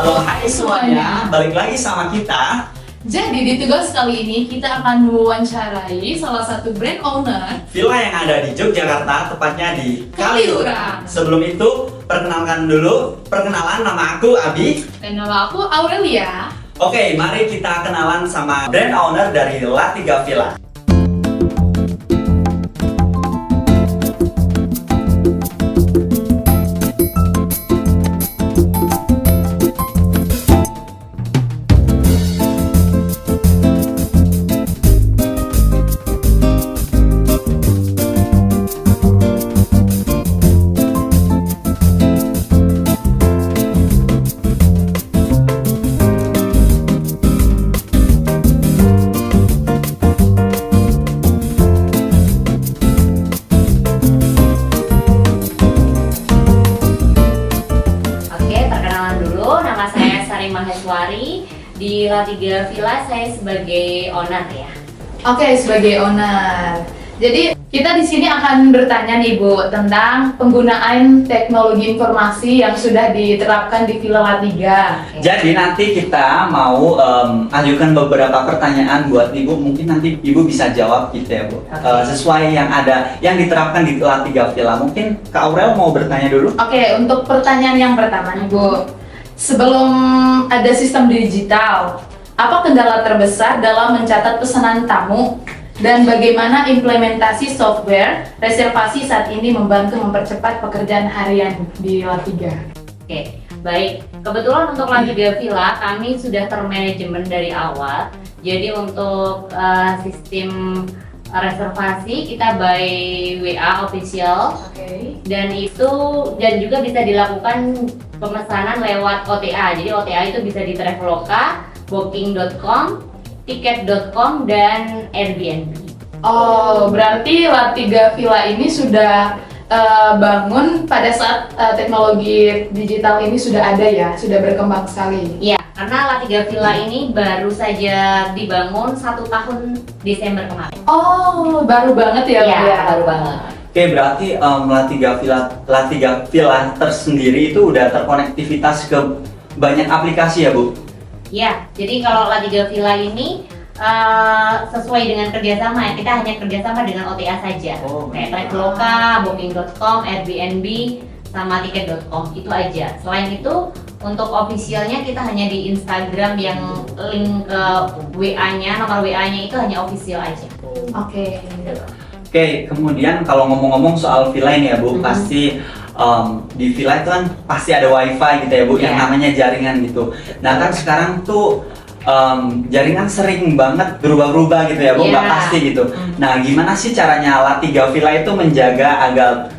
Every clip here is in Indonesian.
Halo, hai semuanya, balik lagi sama kita. Jadi di tugas kali ini kita akan mewawancarai salah satu brand owner Villa yang ada di Yogyakarta, tepatnya di Kaliurang. Sebelum itu, perkenalan nama aku Abi. dan nama aku Aurelia. Oke, mari kita kenalan sama brand owner dari La3 Villa. Maheswari. Di La3 Villa saya sebagai owner ya. Oke, sebagai owner. Jadi kita di sini akan bertanya nih Bu tentang penggunaan teknologi informasi yang sudah diterapkan di Villa La3. Jadi nanti kita mau ajukan beberapa pertanyaan buat Ibu. Mungkin nanti Ibu bisa jawab gitu ya Bu. Sesuai yang ada, yang diterapkan di La3 Villa. Mungkin Kak Aurel mau bertanya dulu? Oke, untuk pertanyaan yang pertama nih Bu. Sebelum ada sistem digital, apa kendala terbesar dalam mencatat pesanan tamu dan bagaimana implementasi software reservasi saat ini membantu mempercepat pekerjaan harian di La3? Oke, baik. Kebetulan untuk La3 Villa kami sudah termanajemen dari awal. Jadi untuk sistem reservasi kita by WA official. Dan juga bisa dilakukan pemesanan lewat OTA. Jadi OTA itu bisa di Traveloka, Booking.com, Tiket.com, dan Airbnb. Oh, berarti La3 Villa ini sudah bangun pada saat teknologi digital ini sudah ada ya, sudah berkembang sekali. Iya, karena La3 Villa ini baru saja dibangun 1 tahun Desember kemarin. Oh, baru banget ya, Bu? Iya, baru banget. Oke, berarti La3 Villa tersendiri itu udah terkonektivitas ke banyak aplikasi ya Bu? Iya, jadi kalau La3 Villa ini sesuai dengan kerjasama ya, kita hanya kerjasama dengan OTA saja. Kayak Traveloka, Booking.com, Airbnb, sama Tiket.com, itu aja. Selain itu, untuk officialnya kita hanya di Instagram yang link ke WA-nya, nomor WA-nya itu hanya official aja. Oke. Oke, kemudian kalau ngomong-ngomong soal villa ini ya Bu, pasti di villa itu kan pasti ada wifi gitu ya Bu, yang namanya jaringan gitu. Nah kan sekarang tuh jaringan sering banget berubah-ubah gitu ya Bu, nggak pasti gitu. Nah gimana sih caranya La3 Villa itu menjaga agar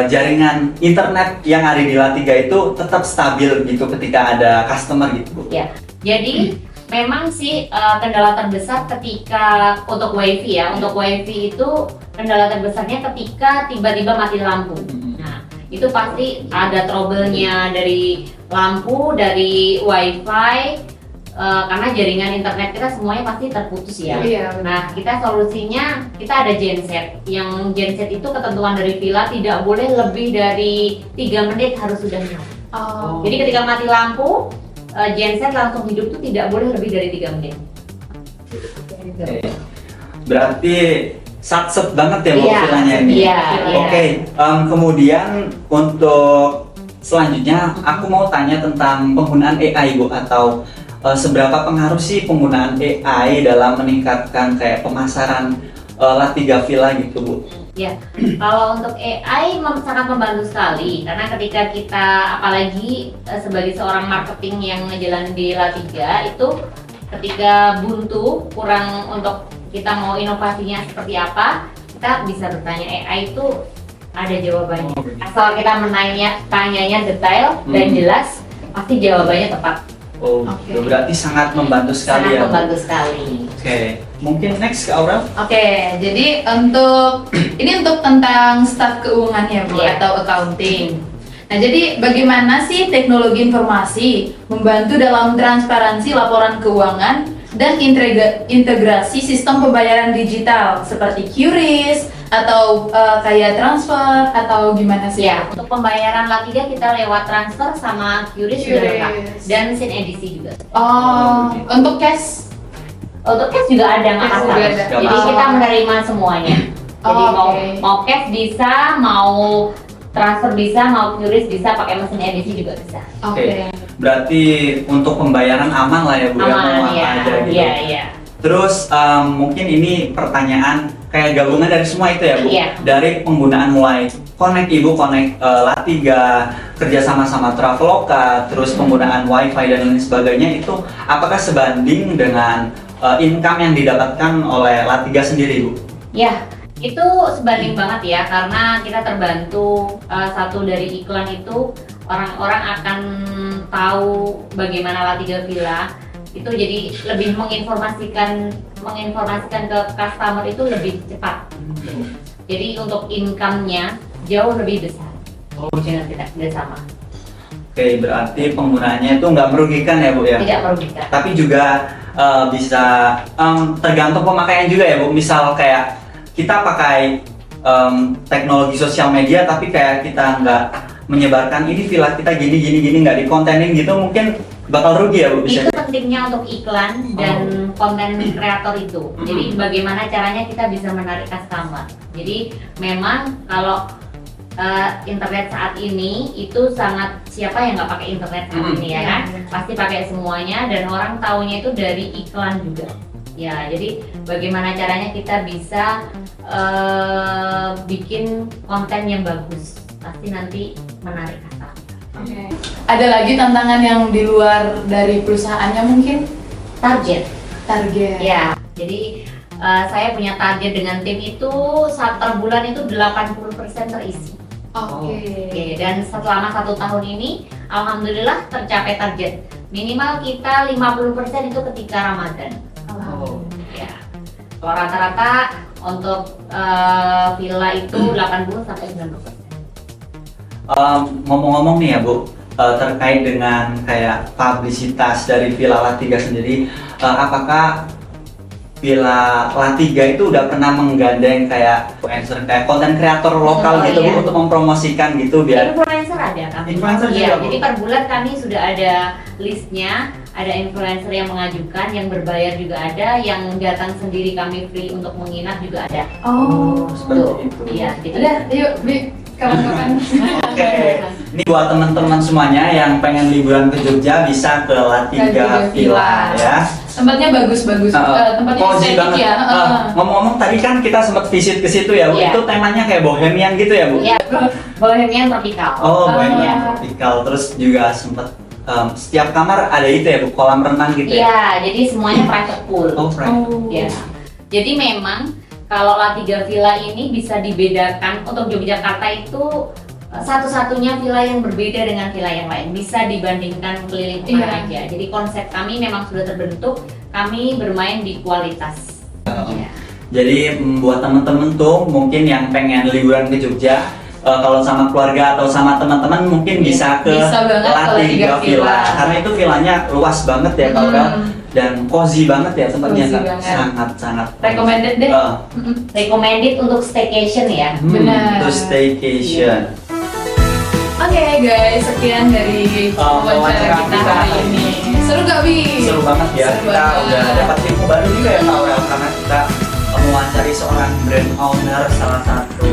jaringan internet yang ada di La3 itu tetap stabil gitu ketika ada customer gitu Bu? Ya, jadi memang sih kendala terbesar ketika untuk wifi ya, untuk wifi itu kendala terbesarnya ketika tiba-tiba mati lampu. Nah, itu pasti ada trouble-nya dari lampu, dari wifi, karena jaringan internet kita semuanya pasti terputus ya. Iya, Nah, kita solusinya, kita ada genset. Yang genset itu ketentuan dari Villa tidak boleh lebih dari 3 menit harus sudah nyala. Oh. Jadi ketika mati lampu, genset langsung hidup tuh tidak boleh lebih dari 3 menit. Berarti satset banget ya Bu Iya, villanya ini? iya. Oke, kemudian untuk selanjutnya aku mau tanya tentang penggunaan AI Bu, atau seberapa pengaruh sih penggunaan AI dalam meningkatkan kayak pemasaran La3 Villa gitu Bu? Ya, kalau untuk AI sangat membantu sekali karena ketika kita apalagi sebagai seorang marketing yang ngejalanin di La3 itu ketika buntu kurang untuk kita mau inovasinya seperti apa, kita bisa bertanya AI itu ada jawabannya. Asal kita tanyanya detail dan jelas, pasti jawabannya tepat. Oh, berarti sangat membantu sekali ya. Sangat membantu sekali. Oke, mungkin next ke Aurel. Oke, jadi ini untuk tentang staf keuangan ya Bu, atau accounting. Nah, jadi bagaimana sih teknologi informasi membantu dalam transparansi laporan keuangan dan integrasi sistem pembayaran digital seperti QRIS atau kayak transfer atau gimana sih? Ya, untuk pembayaran La3 kita lewat transfer sama QRIS sudah lengkap dan SIN edisi juga. Oh, untuk cash? Untuk cash juga ada, nggak Cash juga masalah. ada. Jadi kita menerima semuanya. Jadi Oh, mau cash bisa, mau transfer bisa, mau QRIS bisa, pakai mesin edisi juga bisa. Oke. Berarti untuk pembayaran aman lah ya Bu, ya, mau Aman apa ya, aja gitu. iya, iya. Terus mungkin ini pertanyaan kayak gabungan dari semua itu ya Bu. Iya. Dari penggunaan mulai connect Ibu, connect La3, kerja sama Traveloka, terus penggunaan wifi dan lain sebagainya itu apakah sebanding dengan income yang didapatkan oleh La3 sendiri Bu? Ya, itu sebanding banget ya, karena kita terbantu satu dari iklan itu orang-orang akan tahu bagaimana La3 Villa itu, jadi lebih menginformasikan ke customer itu lebih cepat. Jadi untuk income-nya jauh lebih besar dengan kita kerjasama. Oke, berarti penggunaannya itu nggak merugikan ya Bu ya? Tidak merugikan. Tapi juga bisa tergantung pemakaian juga ya Bu. Misal kayak kita pakai teknologi sosial media tapi kayak kita nggak menyebarkan ini villa kita gini nggak dikontenin gitu, mungkin bakal rugi ya Bu, bisa. Itu pentingnya untuk iklan dan konten kreator itu. Jadi bagaimana caranya kita bisa menarik customer. Jadi memang kalau internet saat ini itu sangat, siapa yang nggak pakai internet saat ini ya kan? Pasti pakai semuanya dan orang taunya itu dari iklan juga. Ya, jadi bagaimana caranya kita bisa bikin konten yang bagus, pasti nanti menarik customer. Oke. Ada lagi tantangan yang di luar dari perusahaannya mungkin? Target. Ya. Jadi saya punya target dengan tim itu per bulan itu 80% terisi. Oke. Dan selama 1 tahun ini alhamdulillah tercapai target. Minimal kita 50% itu ketika Ramadan. Ya. Kalau rata-rata untuk villa itu 80 sampai 90%. Ngomong-ngomong nih ya Bu, terkait dengan kayak publisitas dari Villa La3 sendiri, apakah Villa La3 itu udah pernah menggandeng kayak influencer, kayak konten kreator lokal gitu Bu, untuk mempromosikan gitu biar Influencer ada kami. Influencer juga, Iya, Bu? jadi per bulan kami sudah ada listnya, ada influencer yang mengajukan, yang berbayar juga ada, yang datang sendiri kami free untuk menginap juga ada. Oh, seperti itu. Iya, jadi Udah, yuk, Bi. Kawan-kawan. Oke, ini buat teman-teman semuanya yang pengen liburan ke Jogja bisa ke La3 Villa ya. Tempatnya bagus-bagus. Tempatnya Cozy estetik banget. ya. Ngomong-ngomong tadi kan kita sempat visit ke situ ya Bu. Iya. Itu temanya kayak bohemian gitu ya Bu? Iya, bohemian tropical. Oh, bohemian Iya. tropical. Terus juga sempat setiap kamar ada itu ya Bu, kolam renang gitu ya? Iya, jadi semuanya private pool. Oh, right. Ya. Jadi memang kalau La3 Villa ini bisa dibedakan untuk Yogyakarta itu satu-satunya villa yang berbeda dengan villa yang lain, bisa dibandingkan keliling kemana aja. Jadi konsep kami memang sudah terbentuk, kami bermain di kualitas. Ya. Jadi buat temen-temen tuh mungkin yang pengen liburan ke Jogja, kalau sama keluarga atau sama teman-teman mungkin bisa ke Bisa banget ke La3 La3 Villa. Villa. Karena itu villanya luas banget ya Kak Aurel, dan cozy banget ya tempatnya Cozy Kak. banget. Sangat Recommended deh. Recommended untuk staycation ya. Benar. To staycation. Oke guys, sekian dari wawancara kita hari ini. Seru gak Bi? Seru banget ya, Seru kita banget. udah dapat info baru juga ya Kak Aurel, karena kita mewawancari seorang brand owner salah satu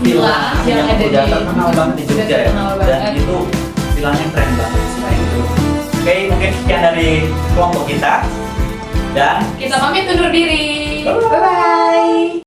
villa yang yang ada udah di- terkenal banget di udah Jogja ya, terkenal dan banget. itu villanya keren banget sih itu. Oke, mungkin sekian dari kelompok kita dan Kita pamit undur diri. Bye. Bye-bye.